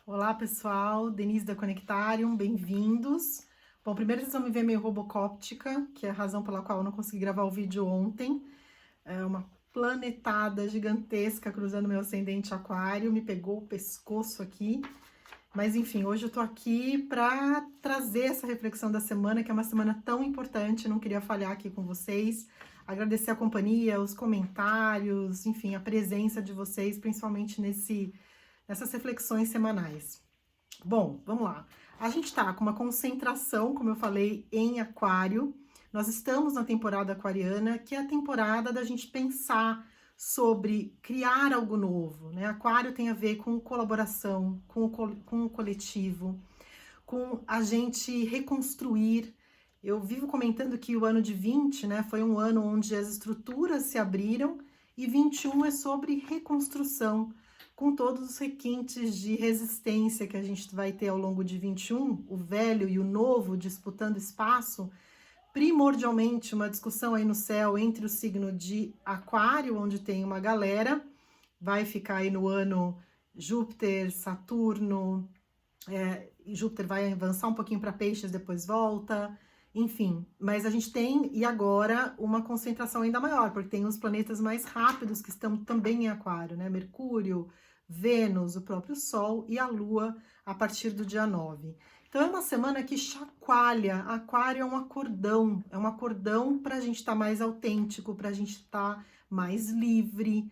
Olá, pessoal, Denise da Conectarium, bem-vindos. Bom, primeiro vocês vão me ver meio robocóptica, que é a razão pela qual eu não consegui gravar o vídeo ontem. É uma planetada gigantesca cruzando meu ascendente aquário, me pegou o pescoço aqui. Mas enfim, hoje eu tô aqui para trazer essa reflexão da semana, que é uma semana tão importante, não queria falhar aqui com vocês. Agradecer a companhia, os comentários, enfim, a presença de vocês, principalmente nessas reflexões semanais. Bom, vamos lá. A gente está com uma concentração, como eu falei, em aquário. Nós estamos na temporada aquariana, que é a temporada da gente pensar sobre criar algo novo, né? Aquário tem a ver com colaboração, com o coletivo, com a gente reconstruir. Eu vivo comentando que o ano de 20, né, foi um ano onde as estruturas se abriram e 21 é sobre reconstrução, com todos os requintes de resistência que a gente vai ter ao longo de 21, o velho e o novo disputando espaço, primordialmente uma discussão aí no céu entre o signo de Aquário, onde tem uma galera, vai ficar aí no ano Júpiter, Saturno, Júpiter vai avançar um pouquinho para Peixes, depois volta, enfim. Mas a gente tem, e agora, uma concentração ainda maior, porque tem os planetas mais rápidos que estão também em Aquário, né? Mercúrio, Vênus, o próprio Sol e a Lua a partir do dia 9. Então é uma semana que chacoalha. Aquário é um acordão para a gente estar mais autêntico, para a gente estar mais livre,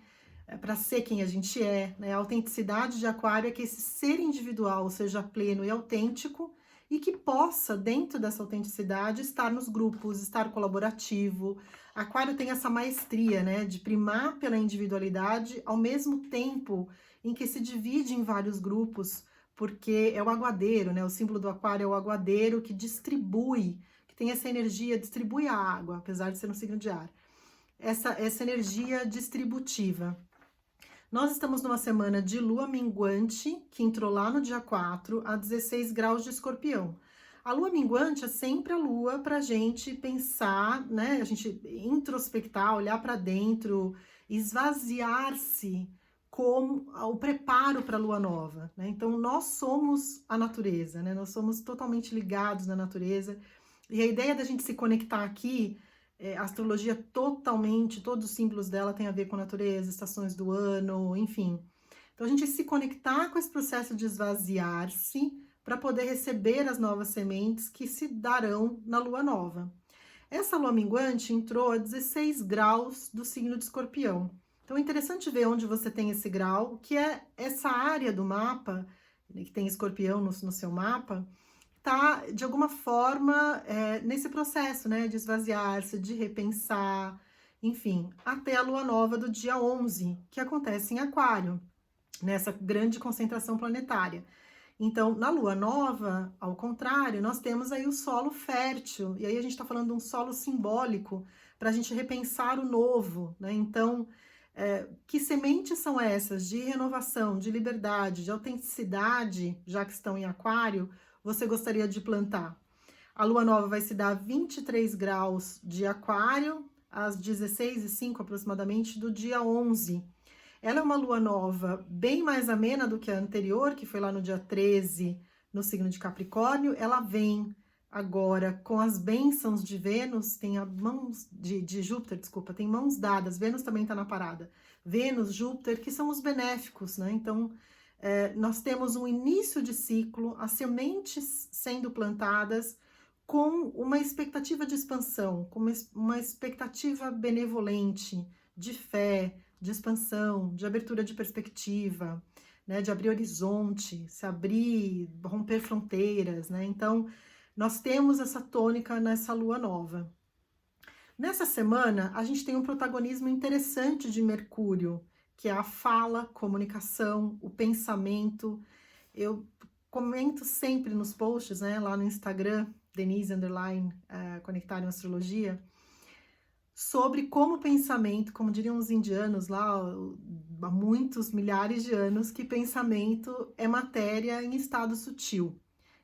para ser quem a gente é, né? A autenticidade de Aquário é que esse ser individual seja pleno e autêntico e que possa, dentro dessa autenticidade, estar nos grupos, estar colaborativo. Aquário tem essa maestria, né, de primar pela individualidade, ao mesmo tempo em que se divide em vários grupos, porque é o aguadeiro, né? O símbolo do Aquário é o aguadeiro que distribui, que tem essa energia, distribui a água, apesar de ser um signo de ar. Essa energia distributiva. Nós estamos numa semana de lua minguante, que entrou lá no dia 4, a 16 graus de escorpião. A lua minguante é sempre a lua para a gente pensar, né? A gente introspectar, olhar para dentro, esvaziar-se como o preparo para a lua nova, né? Então, nós somos a natureza, né? Nós somos totalmente ligados na natureza. E a ideia da gente se conectar aqui, a astrologia totalmente, todos os símbolos dela têm a ver com a natureza, estações do ano, enfim. Então, a gente se conectar com esse processo de esvaziar-se para poder receber as novas sementes que se darão na lua nova. Essa lua minguante entrou a 16 graus do signo de escorpião. Então, é interessante ver onde você tem esse grau, que é essa área do mapa, que tem escorpião no seu mapa, tá, de alguma forma, nesse processo, né, de esvaziar-se, de repensar, enfim, até a lua nova do dia 11, que acontece em Aquário, nessa grande concentração planetária. Então, na lua nova, ao contrário, nós temos aí o solo fértil, e aí a gente está falando de um solo simbólico para a gente repensar o novo, né? Então, que sementes são essas de renovação, de liberdade, de autenticidade, já que estão em Aquário, você gostaria de plantar? A lua nova vai se dar 23 graus de Aquário, às 16h05 aproximadamente do dia 11. Ela é uma lua nova bem mais amena do que a anterior, que foi lá no dia 13, no signo de Capricórnio. Ela vem agora com as bênçãos de Vênus, tem a mãos de Júpiter, desculpa, tem mãos dadas. Vênus também está na parada. Vênus, Júpiter, que são os benéficos, né? Então, nós temos um início de ciclo, as sementes sendo plantadas com uma expectativa de expansão, com uma expectativa benevolente, de fé, de expansão, de abertura de perspectiva, né, de abrir horizonte, se abrir, romper fronteiras, né? Então, nós temos essa tônica nessa lua nova. Nessa semana, a gente tem um protagonismo interessante de Mercúrio, que é a fala, comunicação, o pensamento. Eu comento sempre nos posts, né, lá no Instagram, Denise Conectar em Astrologia, sobre como o pensamento, como diriam os indianos lá, há muitos milhares de anos, que pensamento é matéria em estado sutil.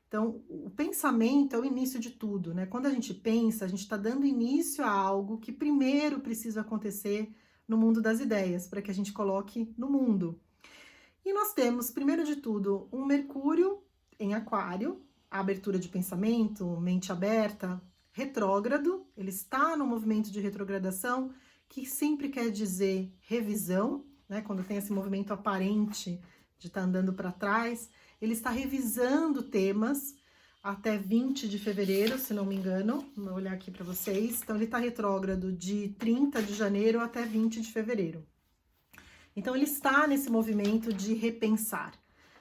Então, o pensamento é o início de tudo, né? Quando a gente pensa, a gente está dando início a algo que primeiro precisa acontecer no mundo das ideias, para que a gente coloque no mundo. E nós temos, primeiro de tudo, um Mercúrio em Aquário, a abertura de pensamento, mente aberta, retrógrado, ele está no movimento de retrogradação, que sempre quer dizer revisão, né? Quando tem esse movimento aparente de estar andando para trás, ele está revisando temas até 20 de fevereiro, se não me engano, vou olhar aqui para vocês. Então, ele está retrógrado de 30 de janeiro até 20 de fevereiro. Então, ele está nesse movimento de repensar.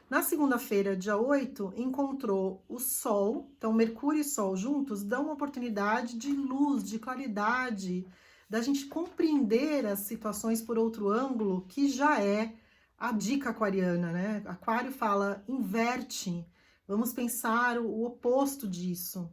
Na segunda-feira, dia 8, encontrou o Sol. Então, Mercúrio e Sol juntos dão uma oportunidade de luz, de claridade, da gente compreender as situações por outro ângulo, que já é a dica aquariana, né? Aquário fala, inverte, vamos pensar o oposto disso.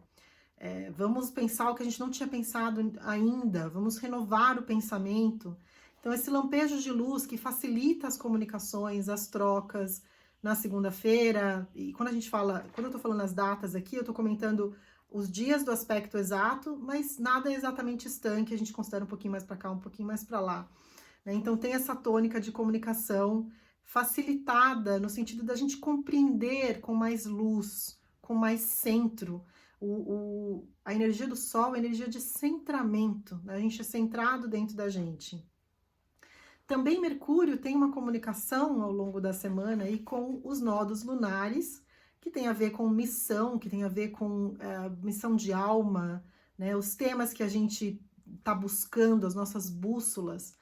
Vamos pensar o que a gente não tinha pensado ainda, vamos renovar o pensamento. Então, esse lampejo de luz que facilita as comunicações, as trocas na segunda-feira, e quando eu tô falando as datas aqui, eu tô comentando os dias do aspecto exato, mas nada é exatamente estanque, a gente considera um pouquinho mais para cá, um pouquinho mais para lá, né? Então, tem essa tônica de comunicação facilitada, no sentido da gente compreender com mais luz, com mais centro. A energia do Sol é a energia de centramento, né? A gente é centrado dentro da gente. Também Mercúrio tem uma comunicação ao longo da semana aí com os nodos lunares, que tem a ver com missão, que tem a ver com missão de alma, né? Os temas que a gente está buscando, as nossas bússolas.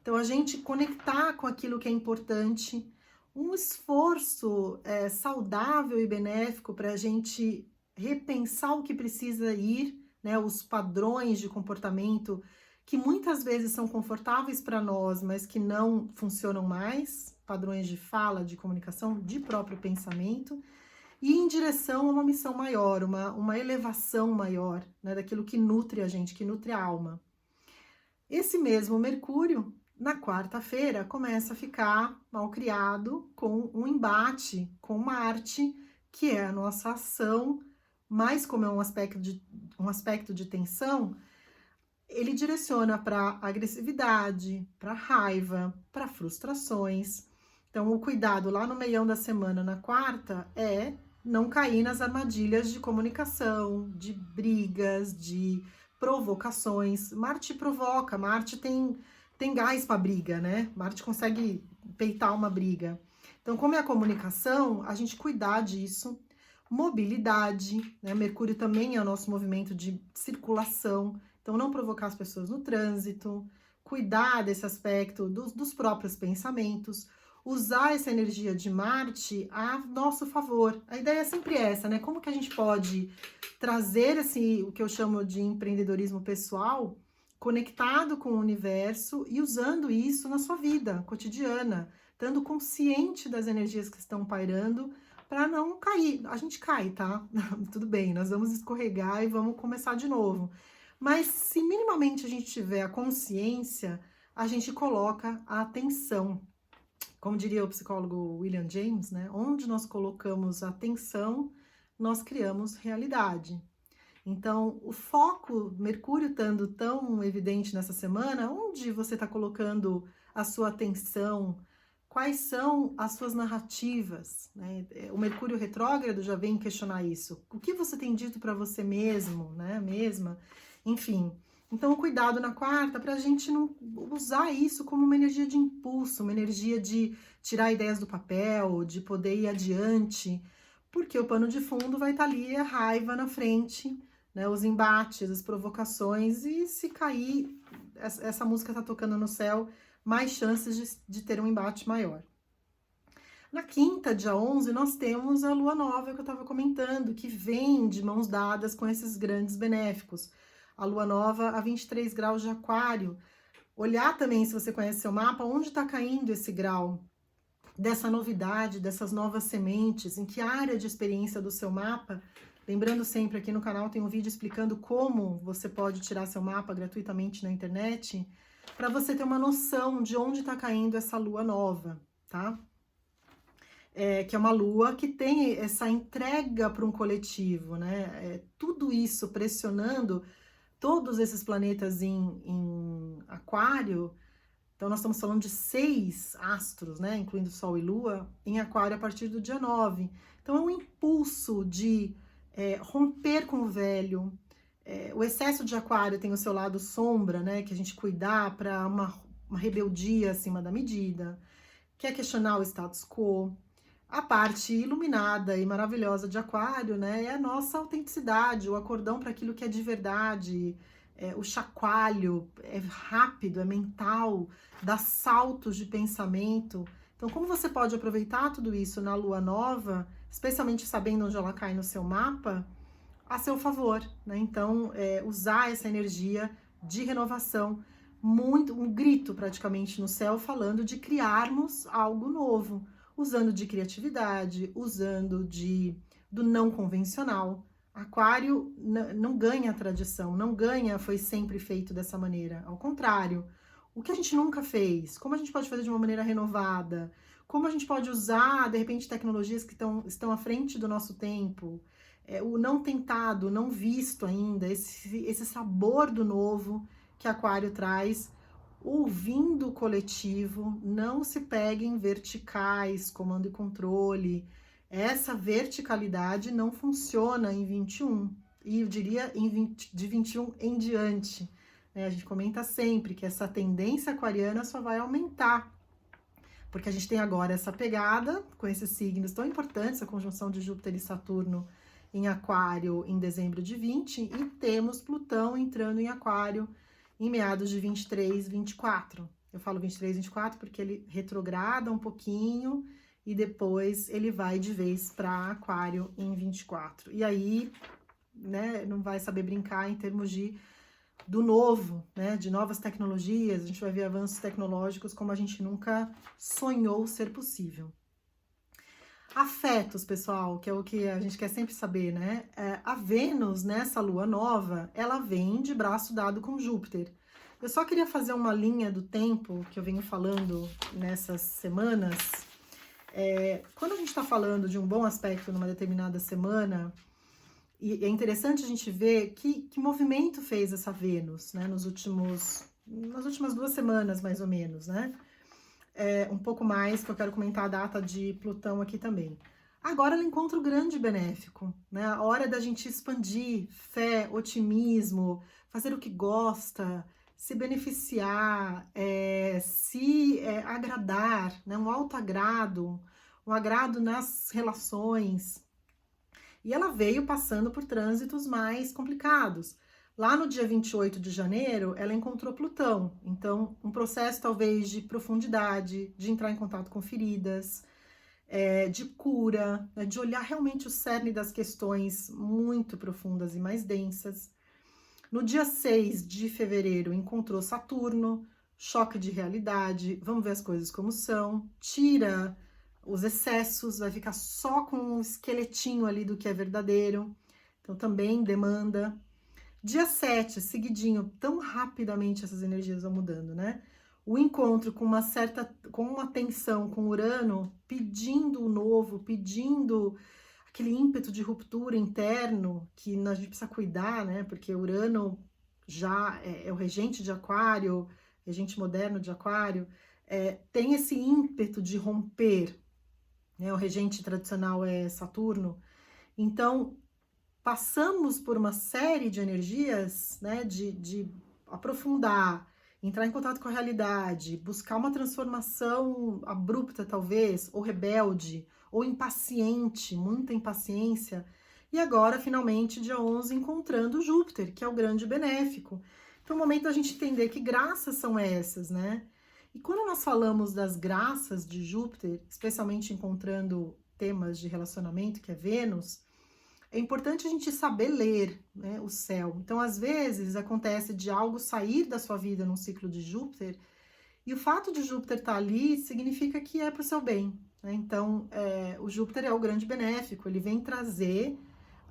Então, a gente conectar com aquilo que é importante, um esforço saudável e benéfico para a gente repensar o que precisa ir, né? Os padrões de comportamento que muitas vezes são confortáveis para nós, mas que não funcionam mais, padrões de fala, de comunicação, de próprio pensamento, e em direção a uma missão maior, uma elevação maior, né, daquilo que nutre a gente, que nutre a alma. Esse mesmo Mercúrio, na quarta-feira, começa a ficar mal criado com um embate com Marte, que é a nossa ação, mas como é um aspecto de tensão, ele direciona para agressividade, para raiva, para frustrações. Então, o cuidado lá no meião da semana, na quarta, é não cair nas armadilhas de comunicação, de brigas, de provocações. Marte provoca, Marte tem gás para briga, né? Marte consegue peitar uma briga. Então, como é a comunicação, a gente cuidar disso. Mobilidade, né? Mercúrio também é o nosso movimento de circulação. Então, não provocar as pessoas no trânsito, cuidar desse aspecto dos próprios pensamentos, usar essa energia de Marte a nosso favor. A ideia é sempre essa, né? Como que a gente pode trazer o que eu chamo de empreendedorismo pessoal, conectado com o universo e usando isso na sua vida cotidiana, estando consciente das energias que estão pairando para não cair. A gente cai, tá? Tudo bem, nós vamos escorregar e vamos começar de novo. Mas se minimamente a gente tiver a consciência, a gente coloca a atenção. Como diria o psicólogo William James, né? Onde nós colocamos a atenção, nós criamos realidade. Então, o foco, Mercúrio estando tão evidente nessa semana, onde você está colocando a sua atenção? Quais são as suas narrativas, né? O Mercúrio retrógrado já vem questionar isso. O que você tem dito para você mesmo, né? Mesma? Enfim, então cuidado na quarta para a gente não usar isso como uma energia de impulso, uma energia de tirar ideias do papel, de poder ir adiante, porque o pano de fundo vai estar ali, a raiva na frente, né, os embates, as provocações, e se cair, essa música tá tocando no céu, mais chances de ter um embate maior. Na quinta, dia 11, nós temos a lua nova que eu estava comentando, que vem de mãos dadas com esses grandes benéficos. A lua nova a 23 graus de aquário. Olhar também, se você conhece seu mapa, onde está caindo esse grau dessa novidade, dessas novas sementes, em que área de experiência do seu mapa. Lembrando sempre, aqui no canal tem um vídeo explicando como você pode tirar seu mapa gratuitamente na internet, para você ter uma noção de onde está caindo essa lua nova, tá? Que é uma lua que tem essa entrega para um coletivo, né? Tudo isso pressionando todos esses planetas em aquário, Então, nós estamos falando de 6 astros, né, incluindo Sol e Lua, em Aquário a partir do dia 9. Então, é um impulso de romper com o velho. O excesso de Aquário tem o seu lado sombra, né, que a gente cuidar para uma rebeldia acima da medida, quer questionar o status quo. A parte iluminada e maravilhosa de Aquário, né, é a nossa autenticidade, o acordão para aquilo que é de verdade, o chacoalho, é rápido, é mental, dá saltos de pensamento. Então, como você pode aproveitar tudo isso na lua nova, especialmente sabendo onde ela cai no seu mapa, a seu favor, né? Então, usar essa energia de renovação, um grito praticamente no céu, falando de criarmos algo novo, usando de criatividade, usando do não convencional. Aquário não ganha tradição, não ganha, foi sempre feito dessa maneira. Ao contrário, o que a gente nunca fez, como a gente pode fazer de uma maneira renovada, como a gente pode usar, de repente, tecnologias que estão à frente do nosso tempo, o não tentado, não visto ainda, esse sabor do novo que Aquário traz, ouvindo o coletivo, não se peguem verticais, comando e controle. Essa verticalidade não funciona em 21, e eu diria de 21 em diante. A gente comenta sempre que essa tendência aquariana só vai aumentar, porque a gente tem agora essa pegada com esses signos tão importantes, a conjunção de Júpiter e Saturno em Aquário em dezembro de 20, e temos Plutão entrando em Aquário em meados de 23, 24. Eu falo 23, 24 porque ele retrograda um pouquinho e depois ele vai de vez para Aquário em 24. E aí, né, não vai saber brincar em termos do novo, né, de novas tecnologias, a gente vai ver avanços tecnológicos como a gente nunca sonhou ser possível. Afetos, pessoal, que é o que a gente quer sempre saber, né? A Vênus, nessa lua nova, ela vem de braço dado com Júpiter. Eu só queria fazer uma linha do tempo que eu venho falando nessas semanas. Quando a gente está falando de um bom aspecto numa determinada semana, e é interessante a gente ver que movimento fez essa Vênus, né? Nas últimas 2 semanas, mais ou menos, né? Um pouco mais, que eu quero comentar a data de Plutão aqui também. Agora ela encontra o grande benéfico, né? A hora da gente expandir fé, otimismo, fazer o que gosta, se beneficiar, se agradar, né? Um autoagrado, um agrado nas relações. E ela veio passando por trânsitos mais complicados. Lá no dia 28 de janeiro, ela encontrou Plutão. Então, um processo talvez de profundidade, de entrar em contato com feridas, de cura, né, de olhar realmente o cerne das questões muito profundas e mais densas. No dia 6 de fevereiro, encontrou Saturno, choque de realidade, vamos ver as coisas como são, tira os excessos, vai ficar só com um esqueletinho ali do que é verdadeiro. Então, também demanda. Dia 7, seguidinho, tão rapidamente essas energias vão mudando, né? O encontro com uma tensão com Urano, pedindo o novo, pedindo aquele ímpeto de ruptura interno que a gente precisa cuidar, né? Porque Urano já é o regente de Aquário, regente moderno de Aquário, tem esse ímpeto de romper, né? O regente tradicional é Saturno. Então, passamos por uma série de energias, né, de aprofundar, entrar em contato com a realidade, buscar uma transformação abrupta, talvez, ou rebelde, ou impaciente, muita impaciência, e agora, finalmente, dia 11, encontrando Júpiter, que é o grande benéfico. Então, é o momento da gente entender que graças são essas, né? E quando nós falamos das graças de Júpiter, especialmente encontrando temas de relacionamento, que é Vênus, é importante a gente saber ler, né, o céu. Então, às vezes, acontece de algo sair da sua vida num ciclo de Júpiter, e o fato de Júpiter estar ali significa que é para o seu bem, né? Então, o Júpiter é o grande benéfico, ele vem trazer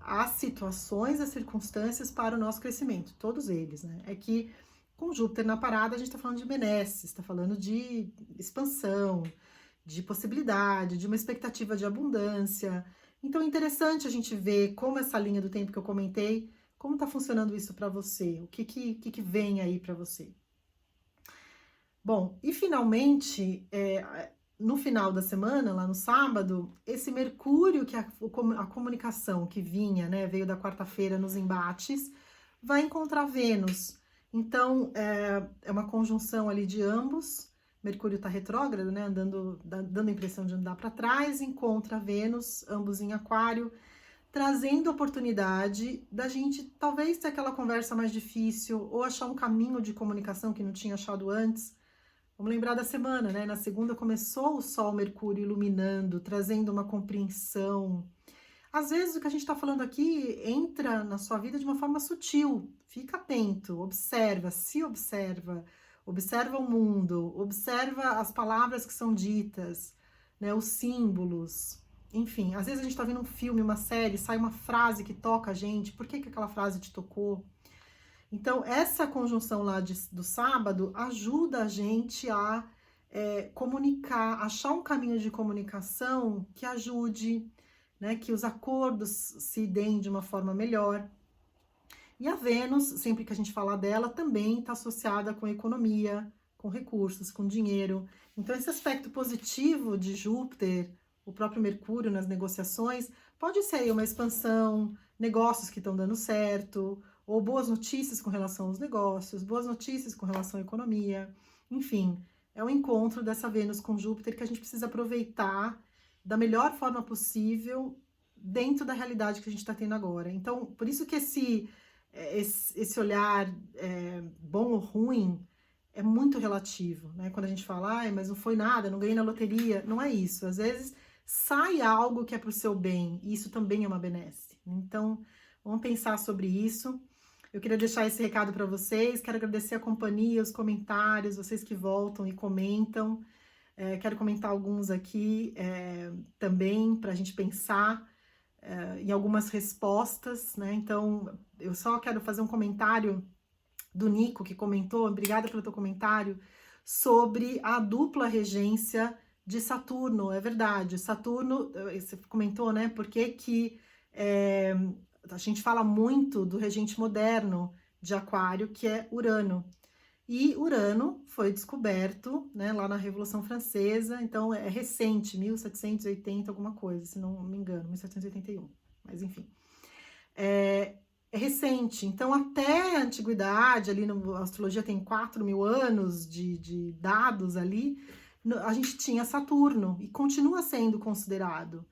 as situações, as circunstâncias para o nosso crescimento, todos eles, né? É que com Júpiter na parada, a gente está falando de benesses, está falando de expansão, de possibilidade, de uma expectativa de abundância. Então é interessante a gente ver como essa linha do tempo que eu comentei, como está funcionando isso para você, o que vem aí para você. Bom, e finalmente, no final da semana, lá no sábado, esse Mercúrio, que a comunicação que vinha, né, veio da quarta-feira nos embates, vai encontrar Vênus. Então, é uma conjunção ali de ambos. Mercúrio está retrógrado, né, dando a impressão de andar para trás, encontra Vênus, ambos em Aquário, trazendo a oportunidade da gente talvez ter aquela conversa mais difícil ou achar um caminho de comunicação que não tinha achado antes. Vamos lembrar da semana, né? Na segunda começou o Sol, Mercúrio iluminando, trazendo uma compreensão. Às vezes o que a gente está falando aqui entra na sua vida de uma forma sutil. Fica atento, observa, se observa, observa o mundo, observa as palavras que são ditas, né? Os símbolos. Enfim, às vezes a gente está vendo um filme, uma série, sai uma frase que toca a gente. Por que aquela frase te tocou? Então, essa conjunção lá do sábado ajuda a gente a comunicar, achar um caminho de comunicação que ajude, né, que os acordos se deem de uma forma melhor. E a Vênus, sempre que a gente fala dela, também está associada com economia, com recursos, com dinheiro. Então, esse aspecto positivo de Júpiter, o próprio Mercúrio nas negociações, pode ser aí uma expansão, negócios que estão dando certo, ou boas notícias com relação aos negócios, boas notícias com relação à economia. Enfim, é o encontro dessa Vênus com Júpiter que a gente precisa aproveitar da melhor forma possível dentro da realidade que a gente está tendo agora. Então, por isso que esse olhar bom ou ruim é muito relativo, né? Quando a gente fala, ai, mas não foi nada, não ganhei na loteria, não é isso. Às vezes sai algo que é para o seu bem, e isso também é uma benesse. Então, vamos pensar sobre isso. Eu queria deixar esse recado para vocês, quero agradecer a companhia, os comentários, vocês que voltam e comentam. Quero comentar alguns aqui também, para a gente pensar em algumas respostas, né? Então, eu só quero fazer um comentário do Nico, que comentou, obrigada pelo teu comentário, sobre a dupla regência de Saturno. É verdade, Saturno, você comentou, né? Por que a gente fala muito do regente moderno de Aquário, que é Urano. E Urano foi descoberto, né, lá na Revolução Francesa, então é recente, 1780 alguma coisa, se não me engano, 1781, mas enfim. É recente, então até a antiguidade, ali a astrologia tem 4.000 anos de dados ali, a gente tinha Saturno, e continua sendo considerado.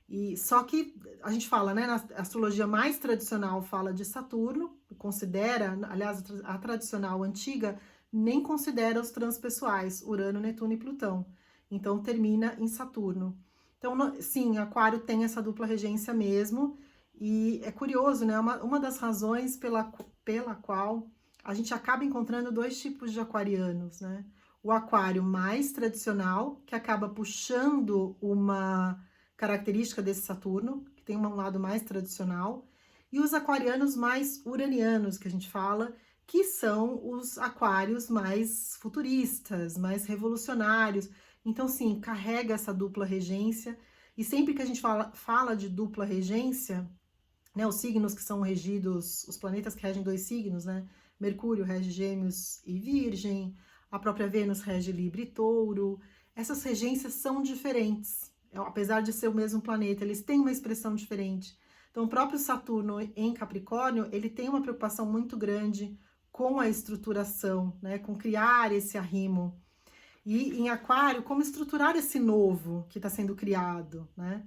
E só que a gente fala, né, na astrologia mais tradicional fala de Saturno, considera, aliás, a tradicional antiga nem considera os transpessoais, Urano, Netuno e Plutão. Então termina em Saturno. Então, sim, Aquário tem essa dupla regência mesmo, e é curioso, né? Uma das razões pela qual a gente acaba encontrando dois tipos de aquarianos, né? O aquário mais tradicional, que acaba puxando uma característica desse Saturno, que tem um lado mais tradicional, e os aquarianos mais uranianos, que a gente fala, que são os aquários mais futuristas, mais revolucionários. Então, sim, carrega essa dupla regência, e sempre que a gente fala de dupla regência, né, os signos que são regidos, os planetas que regem dois signos, né? Mercúrio rege Gêmeos e Virgem, a própria Vênus rege Libra e Touro. Essas regências são diferentes, apesar de ser o mesmo planeta, eles têm uma expressão diferente. Então, o próprio Saturno em Capricórnio, ele tem uma preocupação muito grande com a estruturação, né? Com criar esse arrimo. E em Aquário, como estruturar esse novo que está sendo criado, né?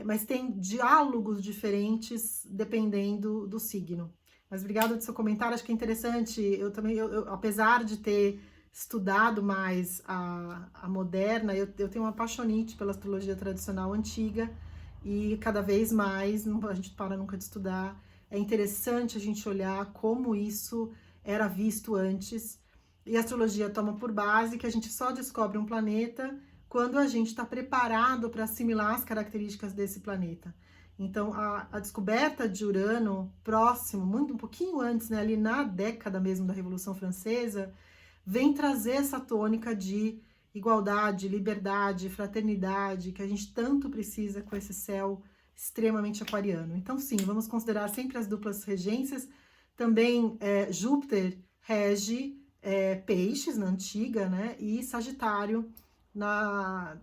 Mas tem diálogos diferentes dependendo do signo. Mas obrigada do seu comentário, acho que é interessante. Eu também, apesar de ter estudado mais a moderna, eu tenho uma paixonite pela astrologia tradicional antiga, e cada vez mais, a gente para nunca de estudar. É interessante a gente olhar como isso era visto antes, e a astrologia toma por base que a gente só descobre um planeta quando a gente está preparado para assimilar as características desse planeta. Então, a descoberta de Urano próximo, um pouquinho antes, né, ali na década mesmo da Revolução Francesa, vem trazer essa tônica de igualdade, liberdade, fraternidade, que a gente tanto precisa com esse céu extremamente aquariano. Então, sim, vamos considerar sempre as duplas regências. Também Júpiter rege Peixes na antiga, né? E Sagitário na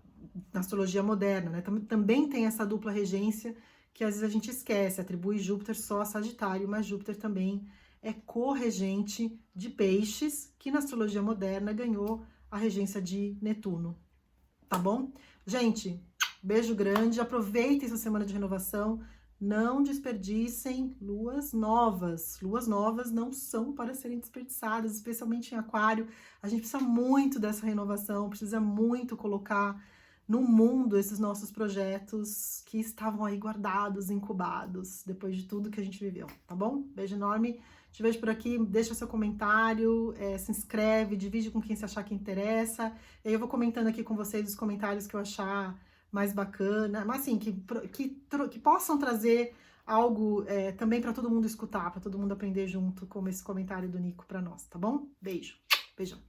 astrologia moderna, né? Também tem essa dupla regência que às vezes a gente esquece, atribui Júpiter só a Sagitário, mas Júpiter também é corregente de Peixes, que na astrologia moderna ganhou a regência de Netuno, tá bom? Gente, beijo grande, aproveitem essa semana de renovação, não desperdicem luas novas. Luas novas não são para serem desperdiçadas, especialmente em Aquário. A gente precisa muito dessa renovação, precisa muito colocar no mundo esses nossos projetos que estavam aí guardados, incubados, depois de tudo que a gente viveu, tá bom? Beijo enorme, te vejo por aqui, deixa seu comentário, se inscreve, divide com quem você achar que interessa, e aí eu vou comentando aqui com vocês os comentários que eu achar mais bacana, mas assim, que possam trazer algo também para todo mundo escutar, para todo mundo aprender junto, como esse comentário do Nico para nós, tá bom? Beijo, beijão.